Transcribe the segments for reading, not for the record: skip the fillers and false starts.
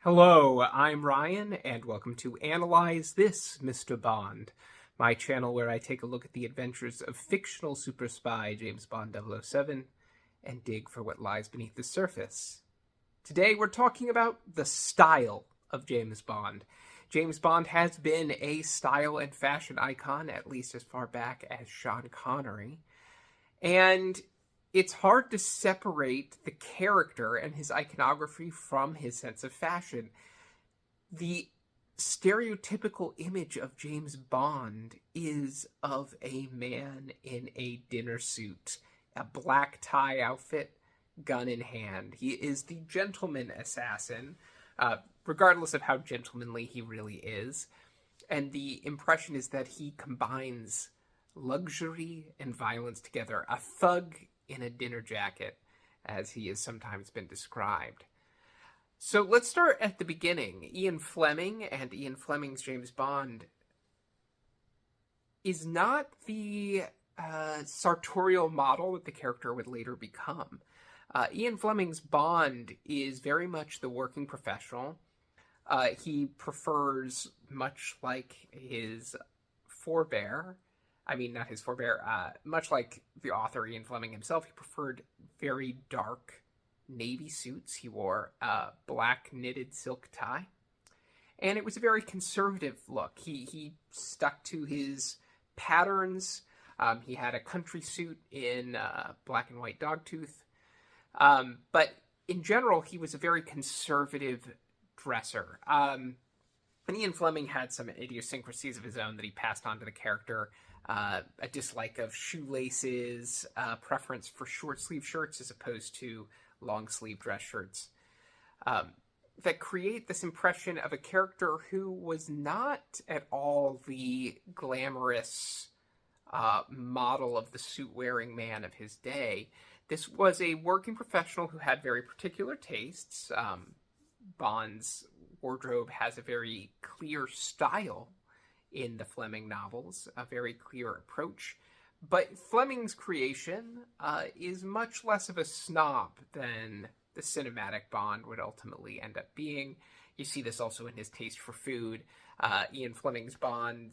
Hello, I'm Ryan, and welcome to Analyze This, Mr. Bond, my channel where I take a look at the adventures of fictional super spy James Bond 007 and dig for what lies beneath the surface. Today we're talking about the style of James Bond. James Bond has been a style and fashion icon, at least as far back as Sean Connery, and it's hard to separate the character and his iconography from his sense of fashion. The stereotypical image of James Bond is of a man in a dinner suit, a black tie outfit, gun in hand. He is the gentleman assassin, regardless of how gentlemanly he really is. And the impression is that he combines luxury and violence together, a thug in a dinner jacket, as he has sometimes been described. So let's start at the beginning. Ian Fleming and Ian Fleming's James Bond is not the sartorial model that the character would later become. Ian Fleming's Bond is very much the working professional. He prefers, much like his forebear, not his forebear, much like the author Ian Fleming himself, he preferred very dark navy suits. He wore a black knitted silk tie. And it was a very conservative look. He stuck to his patterns. He had a country suit in black and white dogtooth. But in general, he was a very conservative dresser. And Ian Fleming had some idiosyncrasies of his own that he passed on to the character. A dislike of shoelaces, preference for short sleeve shirts as opposed to long sleeve dress shirts, that create this impression of a character who was not at all the glamorous model of the suit wearing man of his day. This was a working professional who had very particular tastes. Bond's wardrobe has a very clear style in the Fleming novels, a very clear approach. But Fleming's creation is much less of a snob than the cinematic Bond would ultimately end up being. You see this also in his taste for food. Ian Fleming's Bond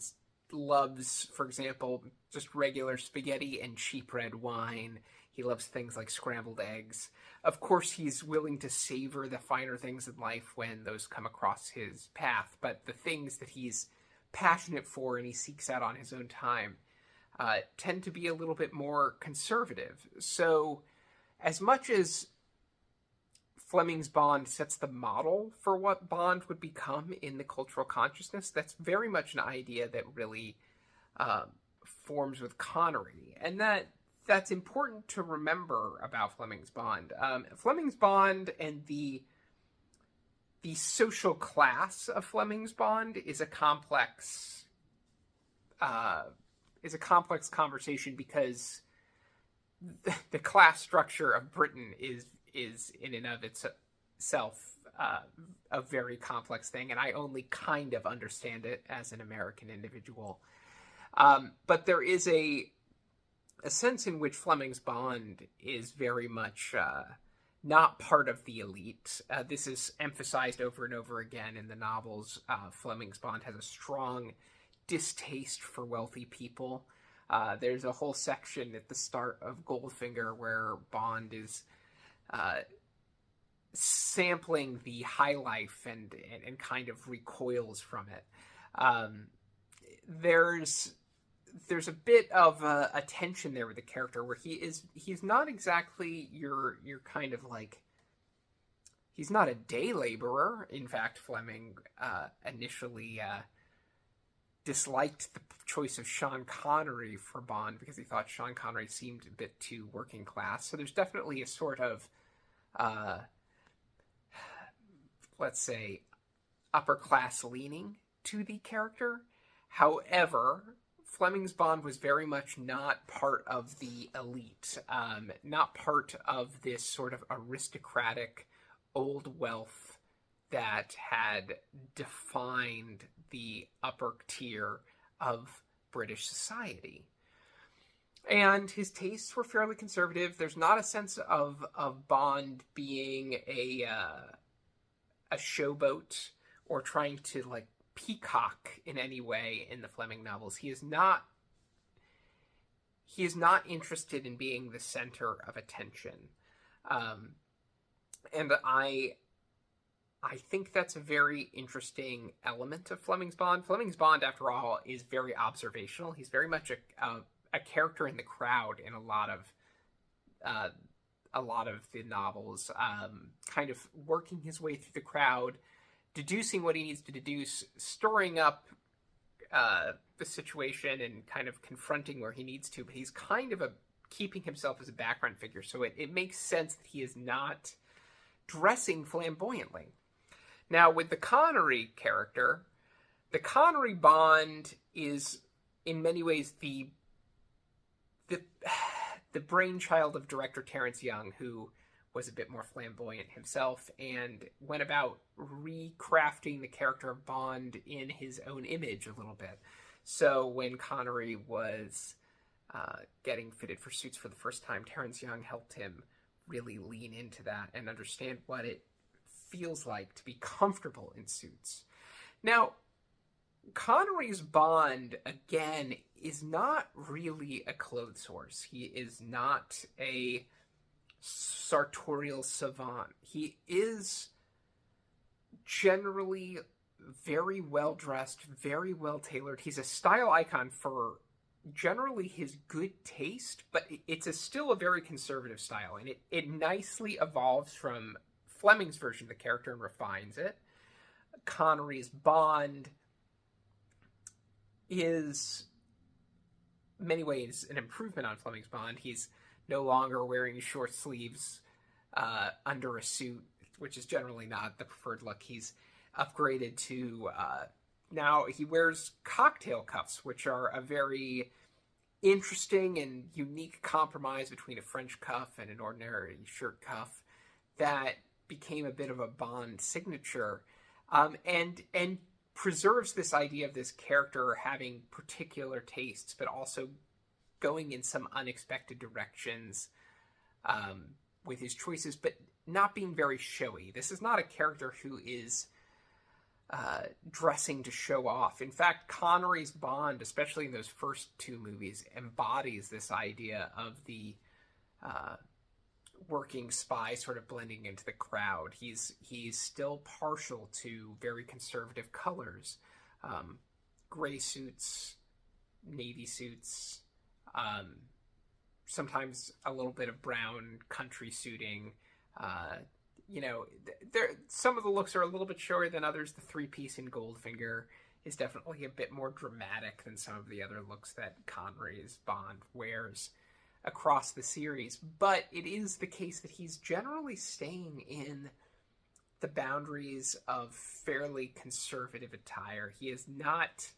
loves, for example, just regular spaghetti and cheap red wine. He loves things like scrambled eggs. Of course, he's willing to savor the finer things in life when those come across his path, but the things that he's passionate for and he seeks out on his own time tend to be a little bit more conservative. So as much as Fleming's Bond sets the model for what Bond would become in the cultural consciousness, that's very much an idea that really forms with Connery. And that's important to remember about Fleming's Bond. Fleming's Bond and the social class of Fleming's Bond is a complex conversation because the class structure of Britain is in and of itself a very complex thing, and I only kind of understand it as an American individual. But there is a sense in which Fleming's Bond is very much not part of the elite. This is emphasized over and over again in the novels. Fleming's Bond has a strong distaste for wealthy people. There's a whole section at the start of Goldfinger where Bond is sampling the high life and kind of recoils from it. There's a bit of a tension there with the character where he's not exactly your kind of like, he's not a day laborer. In fact, Fleming initially disliked the choice of Sean Connery for Bond because he thought Sean Connery seemed a bit too working class. So there's definitely a sort of let's say upper class leaning to the character. However, Fleming's Bond was very much not part of the elite, not part of this sort of aristocratic old wealth that had defined the upper tier of British society. And his tastes were fairly conservative. There's not a sense of Bond being a showboat or trying to like peacock in any way in the Fleming novels. He is not interested in being the center of attention. And I think that's a very interesting element of Fleming's Bond. Fleming's Bond, after all, is very observational. He's very much a character in the crowd in a lot of the novels, kind of working his way through the crowd, deducing what he needs to deduce, storing up the situation, and kind of confronting where he needs to. But he's kind of keeping himself as a background figure, so it makes sense that he is not dressing flamboyantly. Now, with the Connery character, the Connery Bond is in many ways the brainchild of director Terrence Young, who was a bit more flamboyant himself and went about recrafting the character of Bond in his own image a little bit. So when Connery was getting fitted for suits for the first time, Terrence Young helped him really lean into that and understand what it feels like to be comfortable in suits. Now, Connery's Bond, again, is not really a clothes horse. He is not a sartorial savant. He is generally very well dressed, very well tailored. He's a style icon for generally his good taste, but it's still a very conservative style, and it nicely evolves from Fleming's version of the character and refines it. Connery's Bond is, in many ways, an improvement on Fleming's Bond. He's no longer wearing short sleeves under a suit, which is generally not the preferred look. He's upgraded to now he wears cocktail cuffs, which are a very interesting and unique compromise between a French cuff and an ordinary shirt cuff that became a bit of a Bond signature, and preserves this idea of this character having particular tastes, but also going in some unexpected directions with his choices, but not being very showy. This is not a character who is dressing to show off. In fact, Connery's Bond, especially in those first two movies, embodies this idea of the working spy sort of blending into the crowd. He's still partial to very conservative colors, gray suits, navy suits, sometimes a little bit of brown country suiting. Some of the looks are a little bit showier than others. The three-piece in Goldfinger is definitely a bit more dramatic than some of the other looks that Connery's Bond wears across the series. But it is the case that he's generally staying in the boundaries of fairly conservative attire. He's not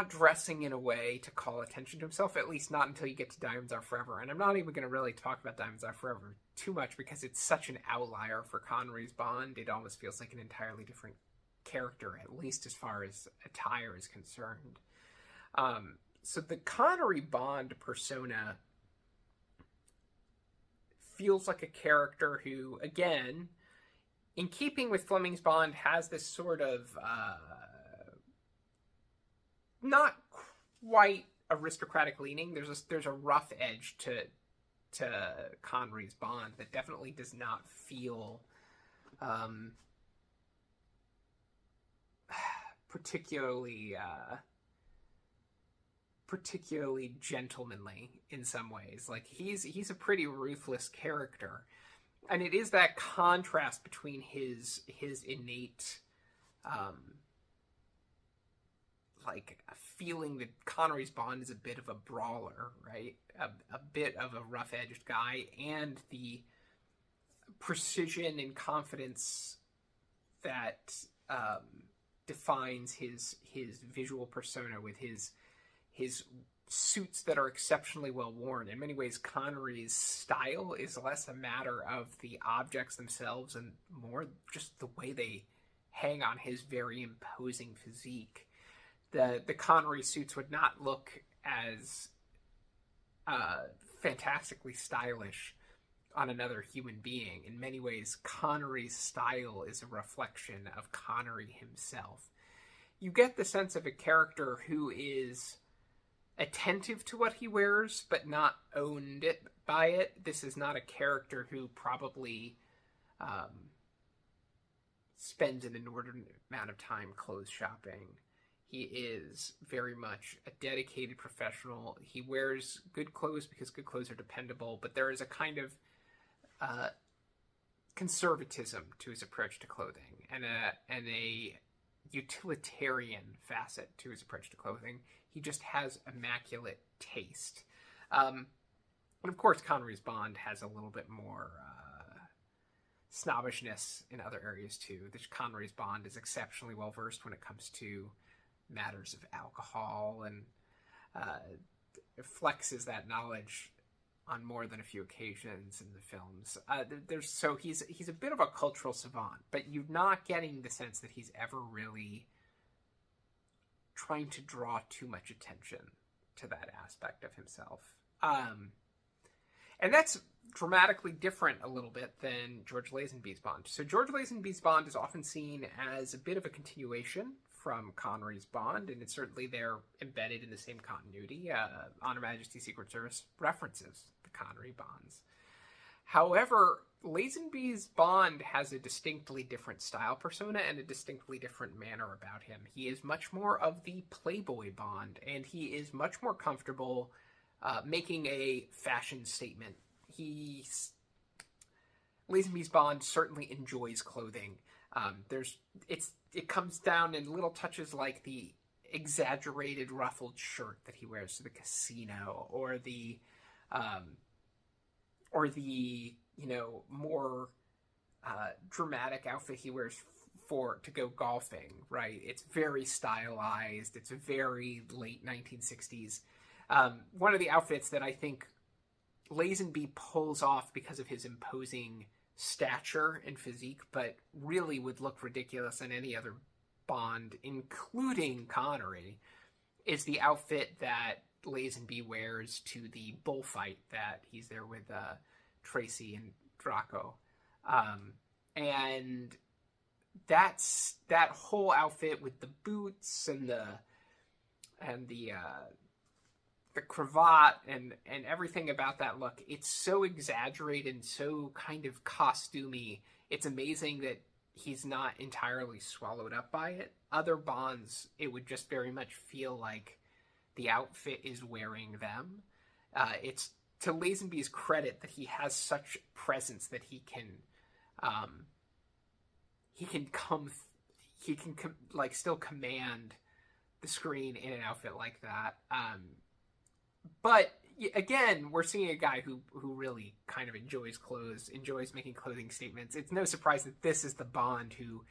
dressing in a way to call attention to himself, at least not until you get to Diamonds Are Forever. And I'm not even going to really talk about Diamonds Are Forever too much because it's such an outlier for Connery's Bond. It almost feels like an entirely different character, at least as far as attire is concerned. So the Connery Bond persona feels like a character who, again, in keeping with Fleming's Bond, has this sort of not quite aristocratic leaning. There's a rough edge to Connery's Bond that definitely does not feel particularly gentlemanly in some ways. Like he's a pretty ruthless character, and it is that contrast between his innate like a feeling that Connery's Bond is a bit of a brawler, right? A bit of a rough-edged guy, and the precision and confidence that defines his visual persona with his suits that are exceptionally well worn. In many ways, Connery's style is less a matter of the objects themselves and more just the way they hang on his very imposing physique. The Connery suits would not look as fantastically stylish on another human being. In many ways, Connery's style is a reflection of Connery himself. You get the sense of a character who is attentive to what he wears, but not owned by it. This is not a character who probably spends an inordinate amount of time clothes shopping. He is very much a dedicated professional. He wears good clothes because good clothes are dependable, but there is a kind of conservatism to his approach to clothing, and a utilitarian facet to his approach to clothing. He just has immaculate taste. And of course, Connery's Bond has a little bit more snobbishness in other areas too. This Connery's Bond is exceptionally well versed when it comes to matters of alcohol, and flexes that knowledge on more than a few occasions in the films. He's a bit of a cultural savant, but you're not getting the sense that he's ever really trying to draw too much attention to that aspect of himself. And that's dramatically different a little bit than George Lazenby's Bond. So George Lazenby's Bond is often seen as a bit of a continuation from Connery's Bond, and it's certainly they're embedded in the same continuity. On Her Majesty's Secret Service references the Connery Bonds. However, Lazenby's Bond has a distinctly different style persona and a distinctly different manner about him. He is much more of the playboy Bond, and he is much more comfortable making a fashion statement. Lazenby's Bond certainly enjoys clothing. It comes down in little touches like the exaggerated ruffled shirt that he wears to the casino, or the more dramatic outfit he wears to go golfing. Right? It's very stylized. It's very late 1960s. One of the outfits that I think Lazenby pulls off because of his imposing stature and physique, but really would look ridiculous in any other Bond, including Connery, is the outfit that Lazenby wears to the bullfight that he's there with Tracy and Draco. And that's that whole outfit with the boots and the cravat and everything about that look. It's so exaggerated and so kind of costumey. It's amazing that he's not entirely swallowed up by it. Other Bonds, it would just very much feel like the outfit is wearing them. It's to Lazenby's credit that he has such presence that he can still command the screen in an outfit like that. But again, we're seeing a guy who really kind of enjoys clothes, enjoys making clothing statements. It's no surprise that this is the Bond who,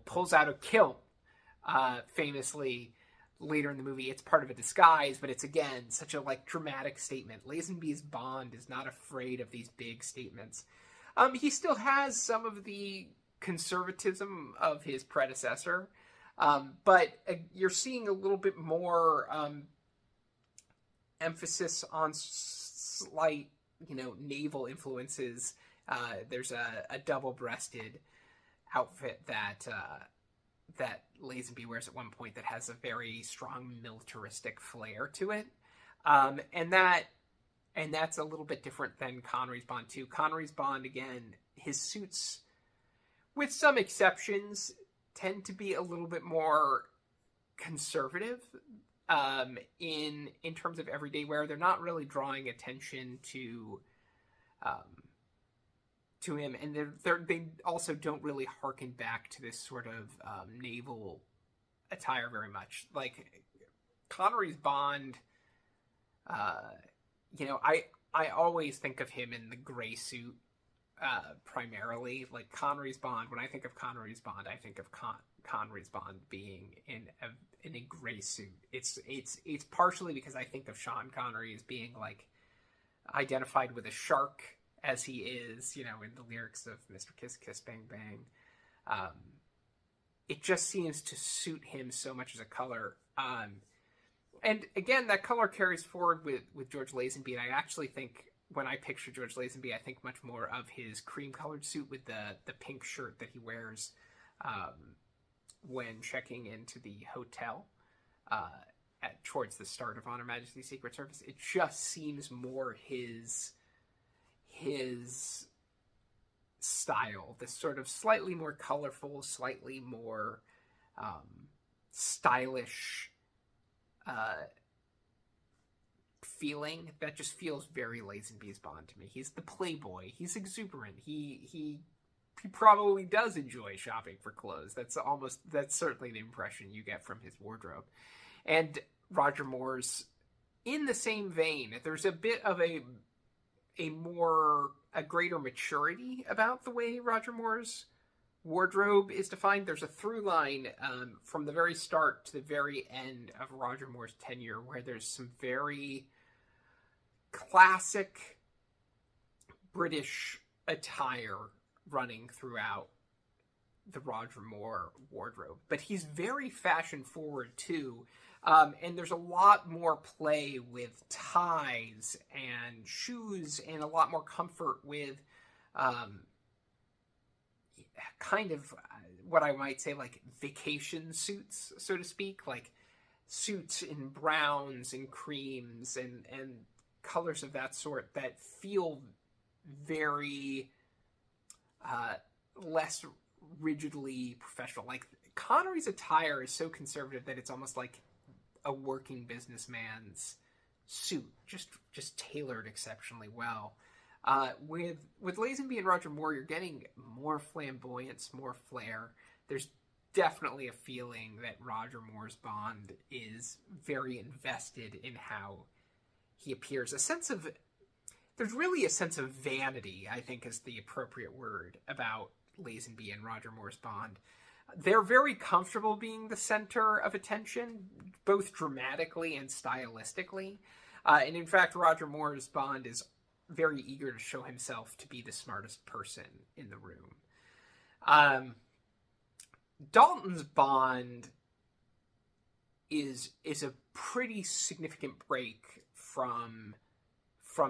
pulls out a kilt, famously later in the movie. It's part of a disguise, but it's again such a dramatic statement. Lazenby's Bond is not afraid of these big statements. He still has some of the conservatism of his predecessor, but you're seeing a little bit more emphasis on slight, naval influences. There's a double-breasted outfit that Lazenby wears at one point that has a very strong militaristic flair to it, and that's a little bit different than Connery's Bond too. Connery's Bond, again, his suits, with some exceptions, tend to be a little bit more conservative. In terms of everyday wear, they're not really drawing attention to him, and they also don't really harken back to this sort of naval attire very much. Like Connery's Bond, I always think of him in the gray suit primarily. Like Connery's Bond, when I think of Connery's Bond, I think of Connery's Bond being in a gray suit. It's partially because I think of Sean Connery as being identified with a shark, as he is, in the lyrics of Mr. Kiss Kiss Bang Bang. It just seems to suit him so much as a color. And again, that color carries forward with George Lazenby, and I actually think when I picture George Lazenby, I think much more of his cream-colored suit with the pink shirt that he wears when checking into the hotel towards the start of On Her Majesty's Secret Service. It just seems more his style, this sort of slightly more colorful, slightly more stylish feeling that just feels very Lazenby's Bond to me. He's the playboy. He's exuberant. He probably does enjoy shopping for clothes. That's certainly the impression you get from his wardrobe. And Roger Moore's in the same vein. There's a bit of a greater maturity about the way Roger Moore's wardrobe is defined. There's a through line from the very start to the very end of Roger Moore's tenure where there's some very classic British attire running throughout the Roger Moore wardrobe. But he's very fashion forward too. And there's a lot more play with ties and shoes and a lot more comfort with kind of what I might say like vacation suits, so to speak, like suits in browns and creams and colors of that sort that feel very less rigidly professional. Like Connery's attire is so conservative that it's almost like a working businessman's suit, just tailored exceptionally well. With Lazenby and Roger Moore, you're getting more flamboyance, more flair. There's definitely a feeling that Roger Moore's Bond is very invested in how he appears. There's really a sense of vanity, I think is the appropriate word, about Lazenby and Roger Moore's Bond. They're very comfortable being the center of attention, both dramatically and stylistically. And in fact, Roger Moore's Bond is very eager to show himself to be the smartest person in the room. Dalton's Bond is a pretty significant break from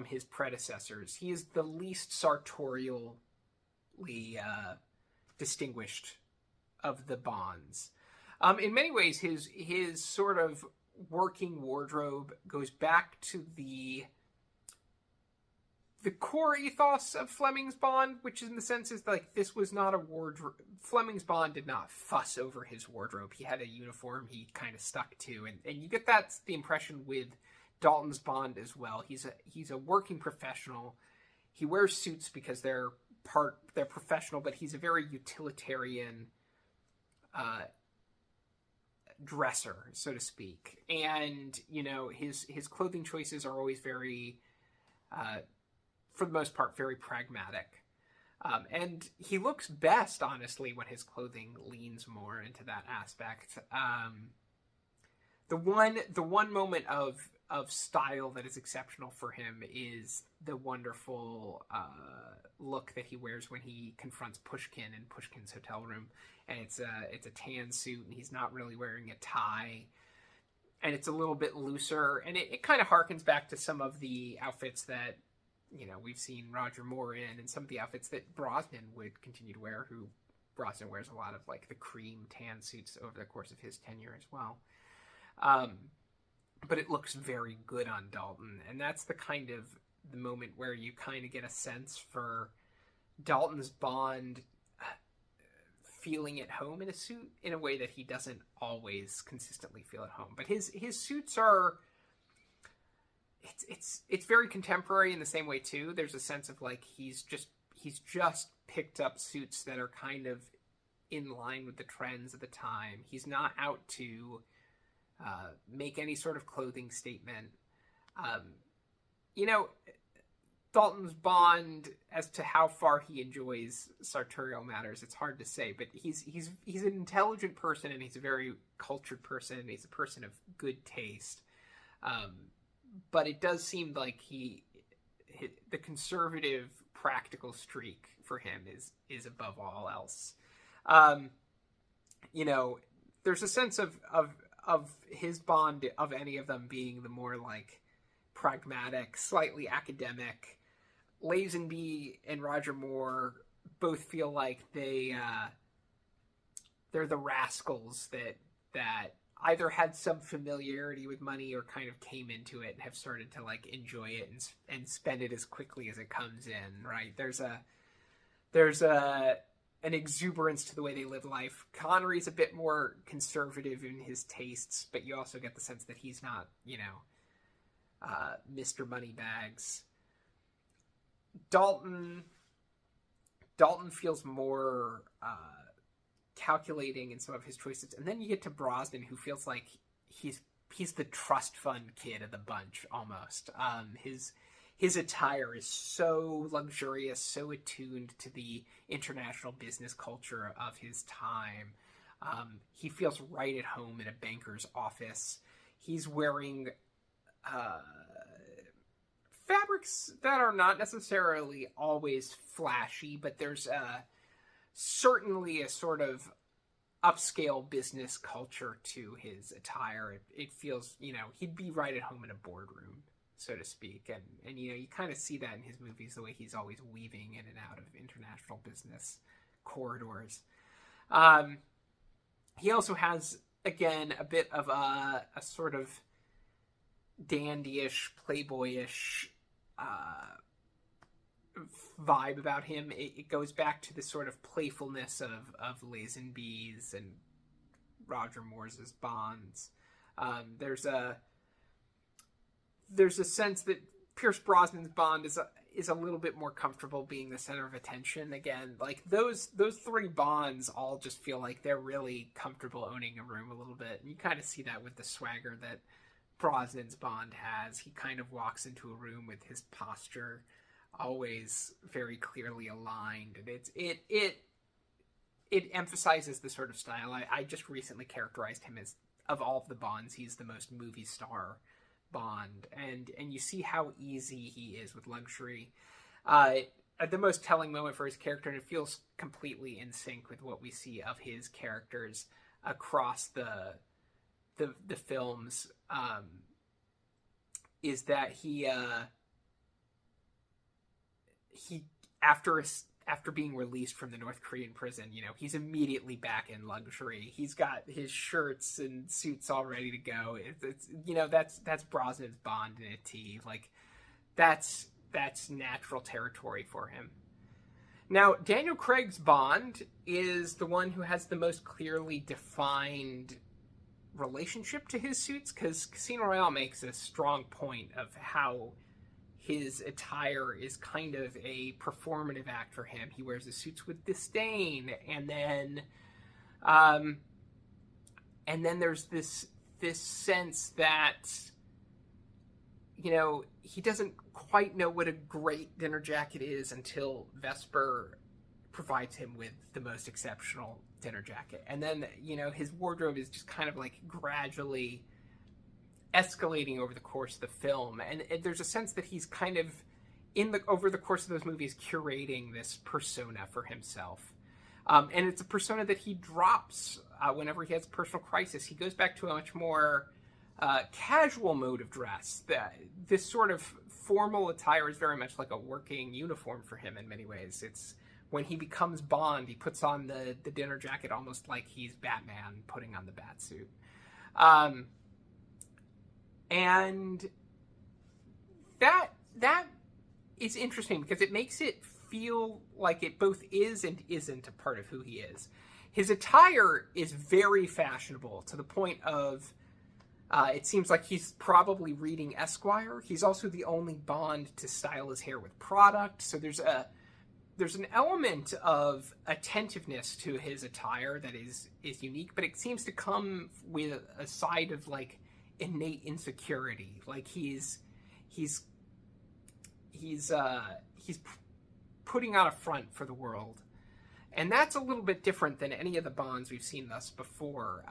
his predecessors. He is the least sartorially distinguished of the Bonds. In many ways, his sort of working wardrobe goes back to the core ethos of Fleming's Bond, which in the sense is like this was not a wardrobe. Fleming's Bond did not fuss over his wardrobe. He had a uniform he kind of stuck to, and you get that's the impression with Dalton's Bond as well. He's a working professional. He wears suits because they're professional, but he's a very utilitarian dresser, so to speak. And his clothing choices are always very for the most part very pragmatic. And he looks best, honestly, when his clothing leans more into that aspect. The one moment of style that is exceptional for him is the wonderful look that he wears when he confronts Pushkin in Pushkin's hotel room, and it's a tan suit, and he's not really wearing a tie, and it's a little bit looser, and it kind of harkens back to some of the outfits that we've seen Roger Moore in, and some of the outfits that Brosnan would continue to wear. Who Brosnan wears a lot of like the cream tan suits over the course of his tenure as well. But it looks very good on Dalton, and that's the moment where you kind of get a sense for Dalton's Bond feeling at home in a suit in a way that he doesn't always consistently feel at home. But his suits are it's very contemporary in the same way too. There's a sense of like he's just picked up suits that are kind of in line with the trends of the time. He's not out to make any sort of clothing statement. Dalton's Bond, as to how far he enjoys sartorial matters, it's hard to say, but he's an intelligent person, and he's a very cultured person, and he's a person of good taste. But it does seem like the conservative, practical streak for him is above all else. There's a sense of his Bond, of any of them, being the more like pragmatic, slightly academic, Lazenby and Roger Moore both feel like they're the rascals that either had some familiarity with money or kind of came into it and have started to like enjoy it and spend it as quickly as it comes in, right? There's an exuberance to the way they live life. Connery's a bit more conservative in his tastes, but you also get the sense that he's not, Mr. Moneybags. Dalton feels more calculating in some of his choices, and then you get to Brosnan, who feels like he's the trust fund kid of the bunch almost. His attire is so luxurious, so attuned to the international business culture of his time. He feels right at home in a banker's office. He's wearing fabrics that are not necessarily always flashy, but there's certainly a sort of upscale business culture to his attire. It feels, he'd be right at home in a boardroom, so to speak. And you kind of see that in his movies, the way he's always weaving in and out of international business corridors. He also has, again, a bit of a sort of dandyish, playboyish vibe about him. It goes back to the sort of playfulness of Lazenby's and Roger Moore's Bonds. There's a sense that Pierce Brosnan's Bond is a little bit more comfortable being the center of attention. Again, like those three Bonds all just feel like they're really comfortable owning a room a little bit. And you kind of see that with the swagger that Brosnan's Bond has. He kind of walks into a room with his posture always very clearly aligned, and it emphasizes the sort of style. I just recently characterized him as, of all of the Bonds, he's the most movie star Bond, and you see how easy he is with luxury. The most telling moment for his character, and it feels completely in sync with what we see of his characters across the films, is that he after being released from the North Korean prison, he's immediately back in luxury. He's got his shirts and suits all ready to go. That's Brosnan's Bond in a T. Like that's natural territory for him. Now, Daniel Craig's Bond is the one who has the most clearly defined relationship to his suits, because Casino Royale makes a strong point of how his attire is kind of a performative act for him. He wears the suits with disdain, and then there's this sense that he doesn't quite know what a great dinner jacket is until Vesper provides him with the most exceptional dinner jacket. And then his wardrobe is just kind of like gradually escalating over the course of the film, and there's a sense that he's kind of over the course of those movies curating this persona for himself, and it's a persona that he drops whenever he has a personal crisis. He goes back to a much more casual mode of dress. This sort of formal attire is very much like a working uniform for him in many ways. It's when he becomes Bond, he puts on the dinner jacket almost like he's Batman putting on the bat suit. And that is interesting because it makes it feel like it both is and isn't a part of who he is. His attire is very fashionable to the point of it seems like he's probably reading Esquire. He's also the only Bond to style his hair with product, so there's an element of attentiveness to his attire that is unique, but it seems to come with a side of like innate insecurity. Like he's putting on a front for the world, and that's a little bit different than any of the Bonds we've seen thus before.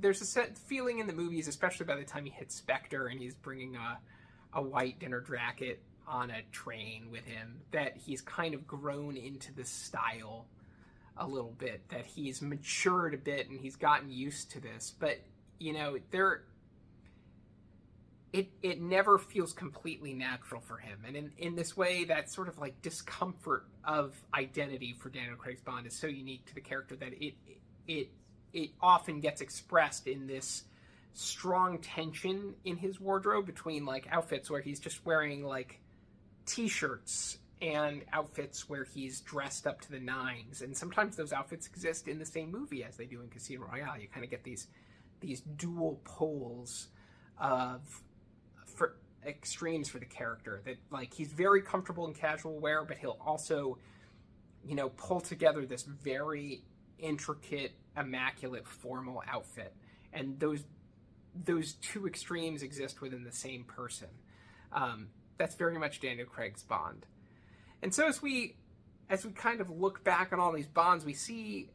There's a set feeling in the movies, especially by the time he hits Spectre and he's bringing a white dinner jacket on a train with him, that he's kind of grown into the style a little bit, that he's matured a bit and he's gotten used to this. But it never feels completely natural for him. And in this way, that sort of like discomfort of identity for Daniel Craig's Bond is so unique to the character that it often gets expressed in this strong tension in his wardrobe between like outfits where he's just wearing like t-shirts and outfits where he's dressed up to the nines. And sometimes those outfits exist in the same movie as they do in Casino Royale. You kind of get these dual poles of for extremes for the character, that like he's very comfortable in casual wear, but he'll also, you know, pull together this very intricate, immaculate, formal outfit. And those two extremes exist within the same person. That's very much Daniel Craig's Bond. And so as we kind of look back on all these Bonds, we see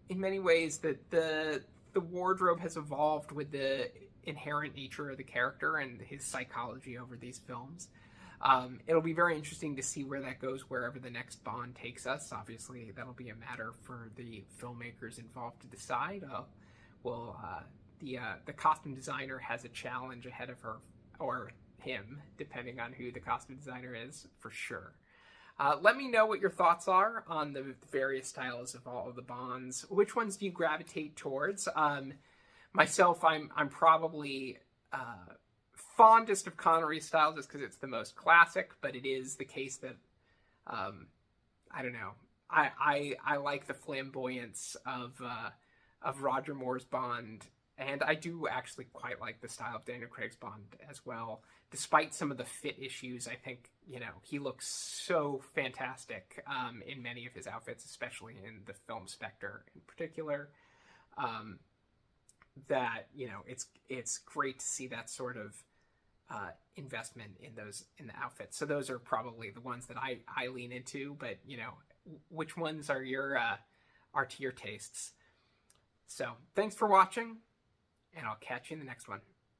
in many ways that the wardrobe has evolved with the inherent nature of the character and his psychology over these films. It'll be very interesting to see where that goes, wherever the next Bond takes us. Obviously, that'll be a matter for the filmmakers involved to decide. The costume designer has a challenge ahead of her, or him, depending on who the costume designer is, for sure. Let me know what your thoughts are on the various styles of all of the Bonds. Which ones do you gravitate towards? Myself, I'm probably fondest of Connery's style just because it's the most classic, but it is the case that, I don't know, I like the flamboyance of Roger Moore's Bond, and I do actually quite like the style of Daniel Craig's Bond as well. Despite some of the fit issues, I think, you know, he looks so fantastic in many of his outfits, especially in the film Spectre in particular, that, you know, it's great to see that sort of investment in the outfits. So those are probably the ones that I lean into, but, you know, which ones are to your tastes? So thanks for watching, and I'll catch you in the next one.